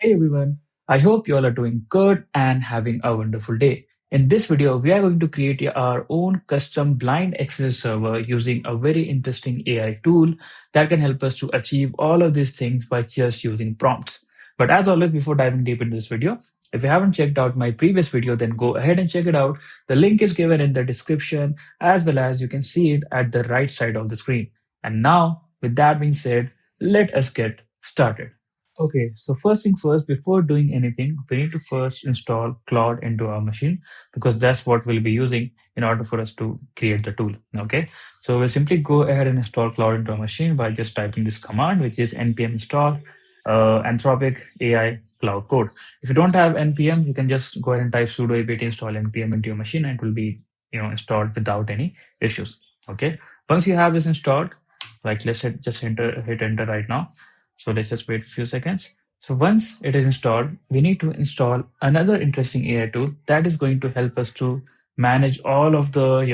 Hey everyone, I hope you all are doing good and having a wonderful day. In this video, we are going to create our own custom Blind XSS server using a very interesting AI tool that can help us to achieve all of these things by just using prompts. But as always, before diving deep into this video, if you haven't checked out my previous video, then go ahead and check it out. The link is given in the description as well as you can see it at the right side of the screen. And now, with that being said, let us get started. Okay, so first thing first, before doing anything, we need to first install Claude into our machine because that's what we'll be using in order for us to create the tool. Okay, so we'll simply go ahead and install Claude into our machine by just typing this command, which is npm install Anthropic AI Cloud Code. If you don't have npm, you can just go ahead and type sudo apt install npm into your machine, and it will be installed without any issues. Okay, once you have this installed, like just hit enter right now. So let's just wait a few seconds. So once it is installed, we need to install another interesting AI tool that is going to help us to manage all of the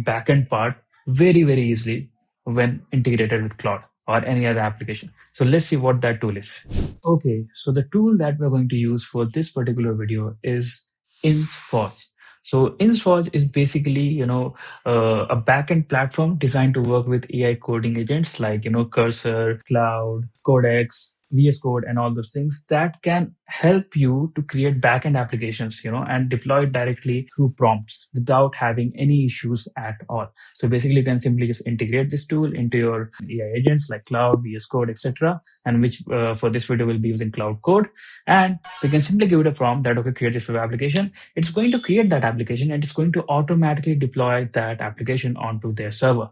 backend part very easily when integrated with Claude or any other application. So let's see what that tool is. Okay, so the tool that we're going to use for this particular video is insforge. So insforge is basically a backend platform designed to work with AI coding agents like Cursor, Cloud, Codex, VS Code, and all those things that can help you to create backend applications, and deploy it directly through prompts without having any issues at all. So basically, you can simply just integrate this tool into your AI agents like Cloud, VS Code, etc., and which for this video will be using Cloud Code. And we can simply give it a prompt that okay, create this web application. It's going to create that application and it's going to automatically deploy that application onto their server.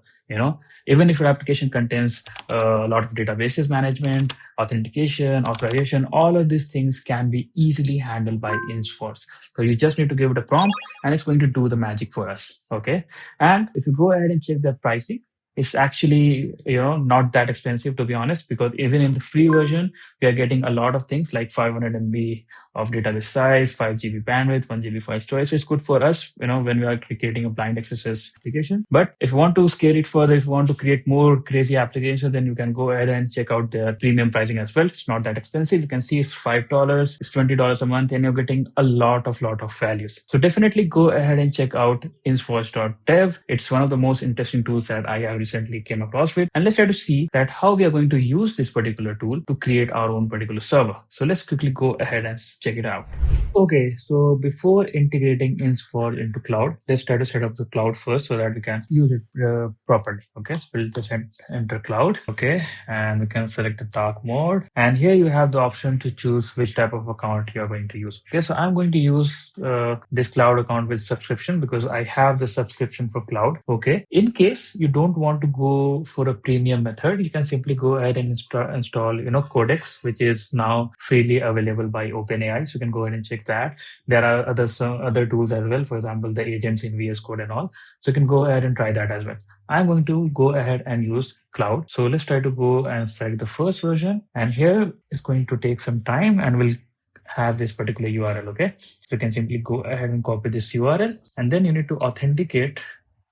Even if your application contains a lot of databases management, authentication, authorization, all of these things can be easily handled by insforge. So you just need to give it a prompt and it's going to do the magic for us. Okay. And if you go ahead and check the pricing, it's actually not that expensive, to be honest, because even in the free version we are getting a lot of things like 500 MB of database size, 5 GB bandwidth, 1 GB file storage. So it's good for us when we are creating a Blind XSS application. But if you want to scale it further, if you want to create more crazy applications, then you can go ahead and check out their premium pricing as well. It's not that expensive. You can see it's $5, it's $20 a month, and you're getting a lot of values. So definitely go ahead and check out insforge.dev. It's one of the most interesting tools that I have recently came across with. And let's try to see that how we are going to use this particular tool to create our own particular server. So let's quickly go ahead and check it out. Okay, so before integrating insforge into Cloud, let's try to set up the Cloud first so that we can use it properly. Okay, so we'll just enter Cloud. Okay, and we can select the dark mode. And here you have the option to choose which type of account you're going to use. Okay, so I'm going to use this Cloud account with subscription because I have the subscription for Cloud. Okay, in case you don't want to go for a premium method, you can simply go ahead and install Codex, which is now freely available by OpenAI. So you can go ahead and check that. There are some other tools as well, for example, the agents in VS Code and all. So you can go ahead and try that as well. I'm going to go ahead and use Cloud. So let's try to go and select the first version. And here it's going to take some time and we'll have this particular URL. Okay, so you can simply go ahead and copy this URL, and then you need to authenticate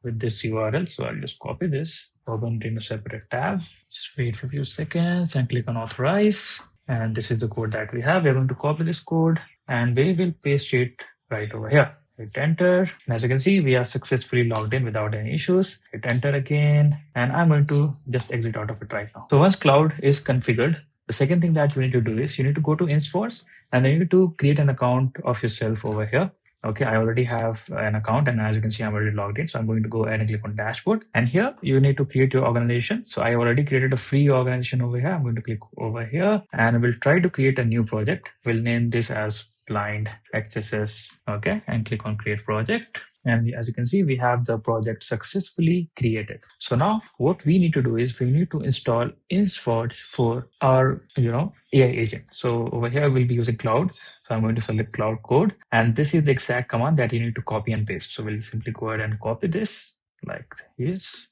with this URL. So I'll just copy this, open it in a separate tab. Just wait for a few seconds and click on authorize. And this is the code that we have. We're going to copy this code and we will paste it right over here. Hit enter. And as you can see, we are successfully logged in without any issues. Hit enter again. And I'm going to just exit out of it right now. So once Cloud is configured, the second thing that you need to do is you need to go to insforge and then you need to create an account of yourself over here. Okay, I already have an account, and as you can see, I'm already logged in. So I'm going to go ahead and click on dashboard. And here you need to create your organization. So I already created a free organization over here. I'm going to click over here and we'll try to create a new project. We'll name this as Blind XSS. Okay, and click on create project. And as you can see, we have the project successfully created. So now what we need to do is we need to install insforge for our AI agent. So over here, we'll be using Cloud. So I'm going to select Cloud Code. And this is the exact command that you need to copy and paste. So we'll simply go ahead and copy this like this.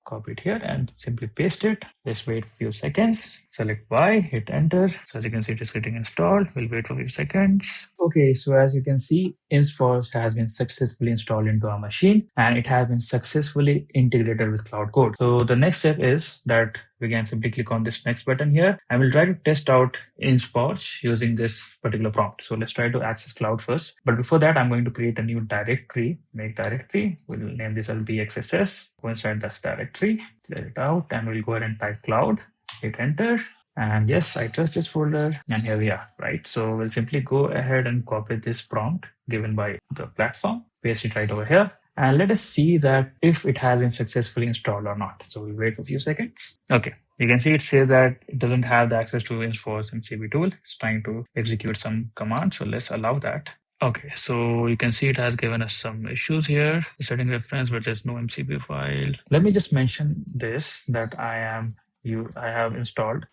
Copy it here and simply paste it. Let's wait a few seconds. Select Y, hit enter. So as you can see, it is getting installed. We'll wait for a few seconds. Okay, so as you can see, insforge has been successfully installed into our machine and it has been successfully integrated with Cloud Code. So the next step is that we can simply click on this next button here and we'll try to test out insforge using this particular prompt. So let's try to access Cloud first. But before that, I'm going to create a new directory, make directory. We'll name this as BXSS. Go inside this directory, clear it out, and we'll go ahead and type cloud, hit enter. And yes, I trust this folder, and here we are, right? So we'll simply go ahead and copy this prompt given by the platform, paste it right over here, and let us see that if it has been successfully installed or not. So we'll wait for a few seconds. Okay, you can see it says that it doesn't have the access to insforge MCP tool. It's trying to execute some commands, so let's allow that. Okay, so you can see it has given us some issues here. Setting reference, but there's no MCP file. Let me just mention this that I have installed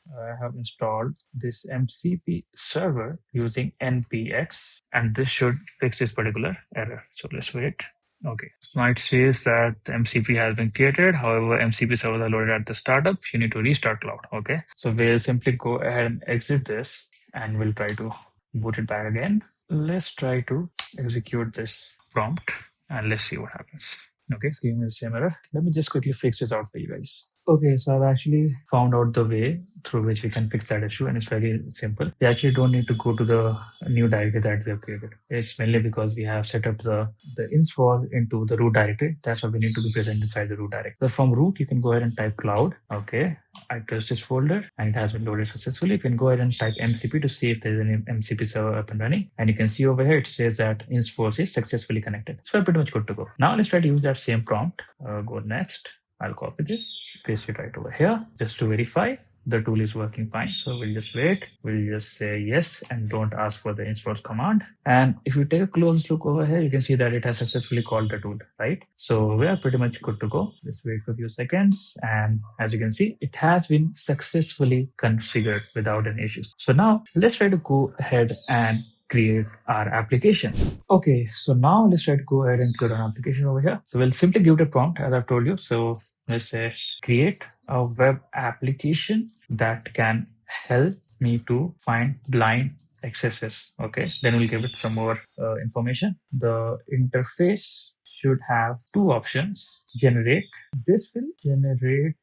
this MCP server using npx, and this should fix this particular error. So let's wait. Okay, so now it says that MCP has been created. However, MCP servers are loaded at the startup. You need to restart cloud. Okay, so we'll simply go ahead and exit this and we'll try to boot it back again. Let's try to execute this prompt and let's see what happens. Okay, it's giving me the same error. Let me just quickly fix this out for you guys. Okay, so I've actually found out the way through which we can fix that issue, and it's very simple. We actually don't need to go to the new directory that we have created. It's mainly because we have set up the insforge into the root directory. That's why we need to be present inside the root directory. So from root, you can go ahead and type cloud. Okay, I trust this folder and it has been loaded successfully. You can go ahead and type MCP to see if there's any MCP server up and running. And you can see over here, it says that insforge is successfully connected. So we're pretty much good to go. Now let's try to use that same prompt. Go next. I'll copy this, paste it right over here just to verify the tool is working fine. So we'll just wait. We'll just say yes and don't ask for the insforge command. And if you take a close look over here, you can see that it has successfully called the tool, right? So we are pretty much good to go. Just wait for a few seconds. And as you can see, it has been successfully configured without any issues. So now let's try to go ahead and create our application. Okay, so now let's try to go ahead and create an application over here. So we'll simply give it a prompt as I've told you. So let's say create a web application that can help me to find blind XSS. Okay, then we'll give it some more information. The interface should have two options. Generate. This will generate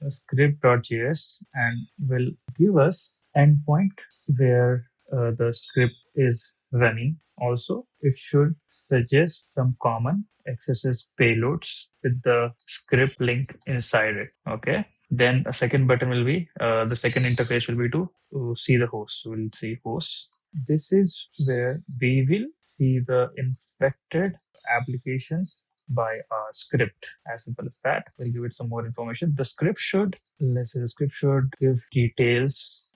a script.js and will give us endpoint where the script is running. Also, it should suggest some common XSS payloads with the script link inside it. Okay. Then a second button will be, the second interface will be to see the host. So we'll see host. This is where we will see the infected applications by our script. As simple as that. We'll give it some more information. The script should, let's say the script should give details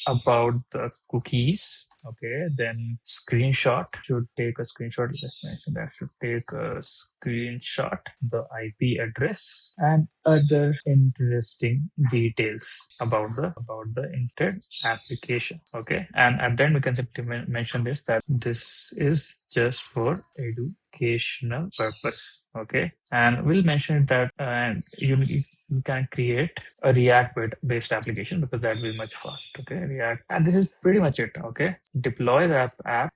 about the cookies. Okay, then screenshot should take a screenshot. Let's mention that should take a screenshot, the IP address, and other interesting details about the intended application. Okay, and at the end we can simply mention this that this is just for educational purpose. Okay, and we'll mention that you can create a React based application because that will be much fast. Okay, React, and this is pretty much it. Okay, deploy the app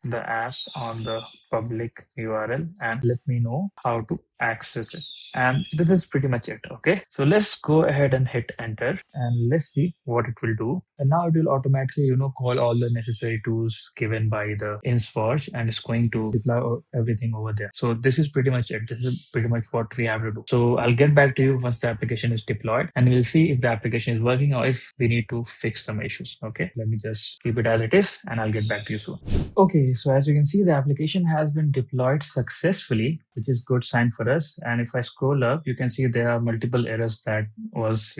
on the public URL and let me know how to access it. And this is pretty much it. Okay, so let's go ahead and hit enter and let's see what it will do. And now it will automatically call all the necessary tools given by the insforge and it's going to deploy everything over there. So this is pretty much it. This is pretty much what we have to do. So I'll get back to you once the application is deployed and we'll see if the application is working or if we need to fix some issues. Okay, let me just keep it as it is and I'll get back to you soon. Okay, so as you can see, the application has been deployed successfully, which is good sign for us. And if I scroll up, you can see there are multiple errors that was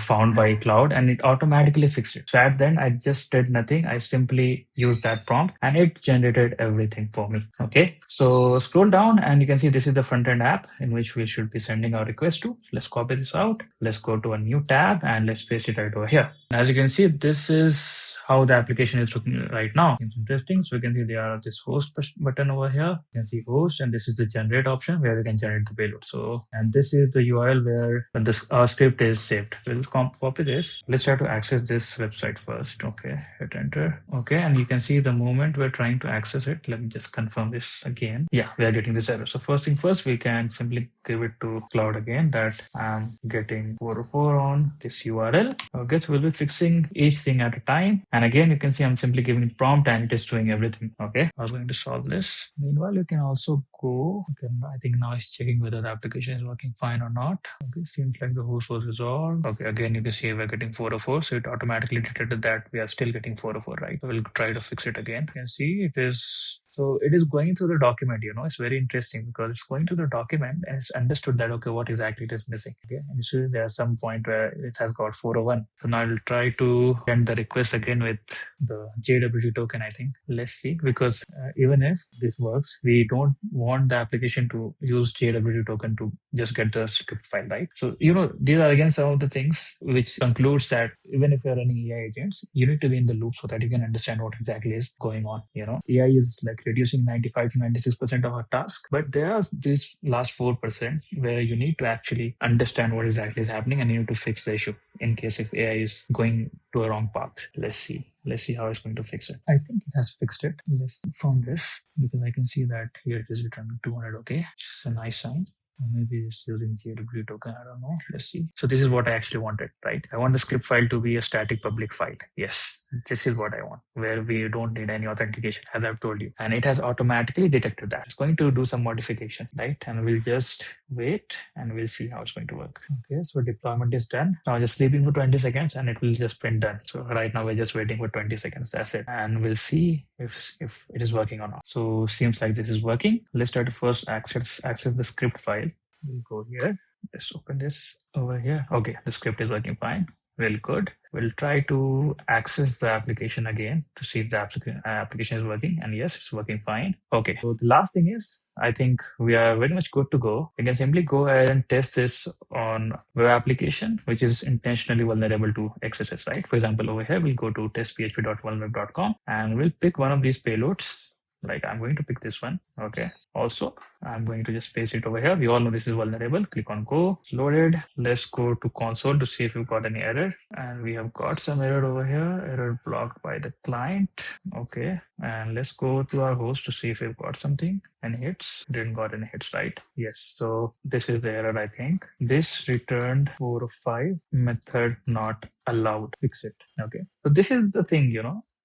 found by cloud and it automatically fixed it. So at then I just did nothing. I simply used that prompt and it generated everything for me. Okay, so scroll down and you can see this is the front end app in which we should be sending our request to. Let's copy this out. Let's go to a new tab and let's paste it right over here. And as you can see, this is how the application is looking right now. It's interesting. So we can see there are this host button over here. You can see host, and this is the generate option where we can generate the payload. So, and this is the URL where this our script is saved. So we'll copy this. Let's try to access this website first. Okay, hit enter. Okay, and you can see the moment we're trying to access it. Let me just confirm this again. Yeah, we are getting this error. So first thing first, we can simply give it to Cloud again that I'm getting 404 on this URL. Okay, so we'll be fixing each thing at a time. And again, you can see I'm simply giving it prompt and it is doing everything. Okay, I was going to solve this. Meanwhile, you can also go. Okay, I think now it's checking whether the application is working fine or not. Okay, seems like the host was resolved. Okay, again, you can see we're getting 404. So it automatically detected that we are still getting 404, right? So we'll try to fix it again. You can see it is. So it is going through the document, it's very interesting because it's going through the document and it's understood that, okay, what exactly it is missing. Okay. And you see there's some point where it has got 401. So now I'll try to send the request again with the JWT token, I think. Let's see, because even if this works, we don't want the application to use JWT token to just get the script file, right? So, these are again some of the things which concludes that even if you're running AI agents, you need to be in the loop so that you can understand what exactly is going on. AI is like reducing 95 to 96% of our task, but there are these last 4% where you need to actually understand what exactly is happening and you need to fix the issue in case if AI is going to a wrong path. Let's see how it's going to fix it. I think it has fixed it. Let's from this because I can see that here it is written 200. Okay, just a nice sign. Maybe it's using JWT token. I don't know. Let's see. So this is what I actually wanted, right? I want the script file to be a static public file. Yes, this is what I want, where we don't need any authentication, as I've told you. And it has automatically detected that. It's going to do some modification, right? And we'll just wait and we'll see how it's going to work. Okay, so deployment is done. Now just sleeping for 20 seconds and it will just print done. So right now we're just waiting for 20 seconds. That's it. And we'll see if it is working or not. So seems like this is working. Let's try to first access the script file. We'll go here. Let's open this over here. Okay, the script is working fine. Really good. We'll try to access the application again to see if the application is working. And yes, it's working fine. Okay, so the last thing is, I think we are very much good to go. We can simply go ahead and test this on web application, which is intentionally vulnerable to XSS, right? For example, over here, we'll go to testphp.vulnerable.com and we'll pick one of these payloads. Like I'm going to pick this one. Okay. Also, I'm going to just paste it over here. We all know this is vulnerable. Click on go. It's loaded. Let's go to console to see if we've got any error. And we have got some error over here. Error blocked by the client. Okay. And let's go to our host to see if we've got something. Any hits? Didn't got any hits, right? Yes. So this is the error, I think. This returned 4 of 5. Method not allowed. Fix it. Okay. So this is the thing,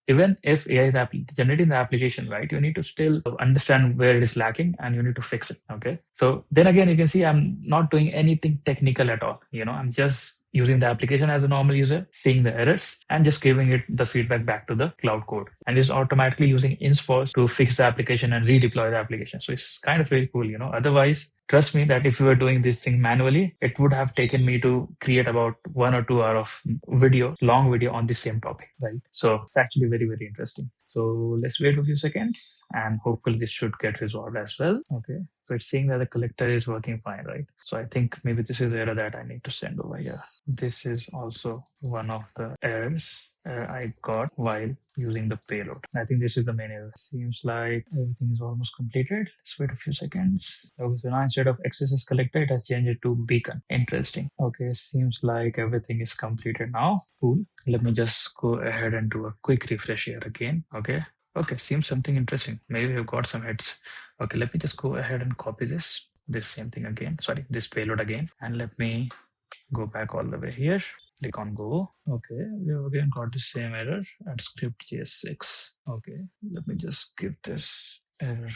even if AI is generating the application, right, you need to still understand where it is lacking and you need to fix it. Okay. So then again, you can see I'm not doing anything technical at all. I'm just using the application as a normal user, seeing the errors and just giving it the feedback back to the cloud code. And it's automatically using insforge to fix the application and redeploy the application. So it's kind of really cool, Otherwise, trust me that if we were doing this thing manually, it would have taken me to create about 1 or 2 hours of long video on the same topic, right? So it's actually very, very interesting. So let's wait a few seconds and hopefully this should get resolved as well. Okay. So it's saying that the collector is working fine, right? So I think maybe this is the error that I need to send over here. This is also one of the errors I got while using the payload. I think this is the main error. Seems like everything is almost completed. Let's wait a few seconds. Okay, so now instead of XSS collector, it has changed it to beacon. Interesting. Okay, seems like everything is completed now. Cool. Let me just go ahead and do a quick refresh here again. Okay. Okay, seems something interesting. Maybe we've got some hits. Okay, let me just go ahead and copy this same thing again. Sorry, this payload again. And let me go back all the way here. Click on go. Okay, we have again got the same error at script JS6. Okay, let me just give this error.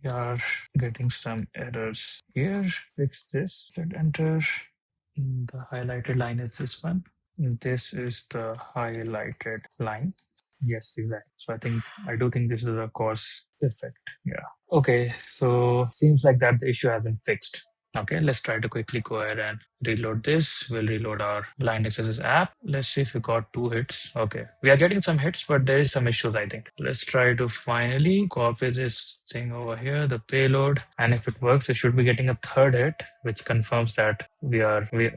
We are getting some errors here. Fix this. Hit enter. The highlighted line is this one. This is the highlighted line. Yes, exactly. So I do think this is a cause effect. Yeah. Okay. So seems like that the issue has been fixed. Okay, let's try to quickly go ahead and reload this. We'll reload our Blind XSS app. Let's see if we got 2 hits. Okay, we are getting some hits, but there is some issues, I think. Let's try to finally copy this thing over here, the payload. And if it works, we should be getting a third hit, which confirms that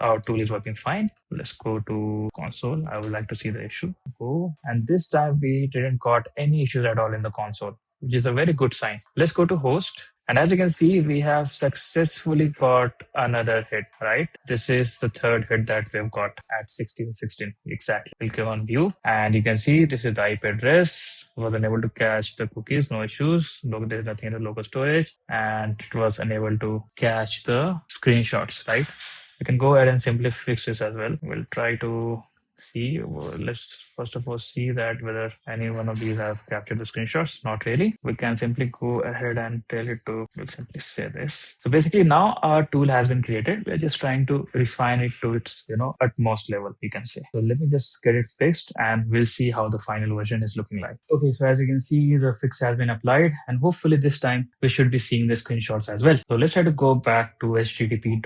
our tool is working fine. Let's go to console. I would like to see the issue. Go. And this time we didn't got any issues at all in the console, which is a very good sign. Let's go to host. And as you can see, we have successfully got another hit, right? This is the third hit that we've got at 1616. Exactly. We'll click on view and you can see this is the IP address. Was unable to catch the cookies, no issues. Look, there's nothing in the local storage and it was unable to catch the screenshots, right? We can go ahead and simply fix this as well. We'll try to see. Let's first of all see that whether any one of these have captured the screenshots. Not really. We can simply go ahead and tell it to, we'll simply say this. So basically now our tool has been created. We're just trying to refine it to its utmost level, you can say. So let me just get it fixed and we'll see how the final version is looking like. Okay, so as you can see, the fix has been applied and hopefully this time we should be seeing the screenshots as well. So let's try to go back to http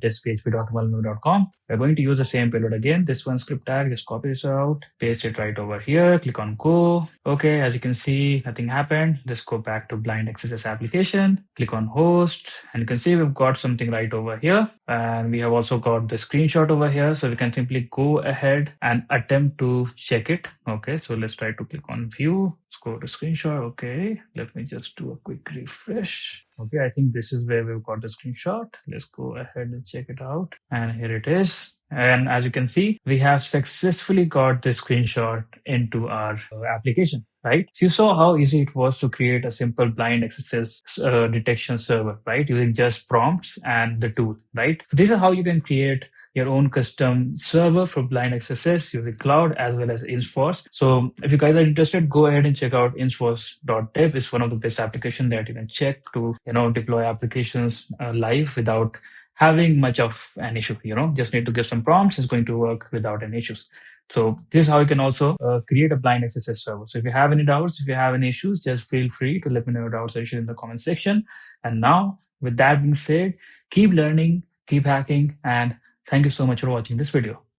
test.php.vulnerable.com. We're going to use the same payload again. This one script tag, just copy this out, paste it right over here, click on go. Okay, as you can see, nothing happened. Just go back to Blind XSS application, click on host, and you can see we've got something right over here. And we have also got the screenshot over here. So we can simply go ahead and attempt to check it. Okay, so let's try to click on view. Let's go to screenshot. Okay, let me just do a quick refresh. Okay, I think this is where we've got the screenshot. Let's go ahead and check it out. And here it is. And as you can see, we have successfully got the screenshot into our application, right? So you saw how easy it was to create a simple blind XSS detection server, right? Using just prompts and the tool, right? So this is how you can create your own custom server for Blind XSS using Cloud as well as insforge. So if you guys are interested, go ahead and check out insforge.dev. It's one of the best applications that you can check to deploy applications live without having much of an issue. Just need to give some prompts. It's going to work without any issues. So this is how you can also create a Blind XSS server. So if you have any doubts, if you have any issues, just feel free to let me know your doubts or issues in the comment section. And now, with that being said, keep learning, keep hacking, and thank you so much for watching this video.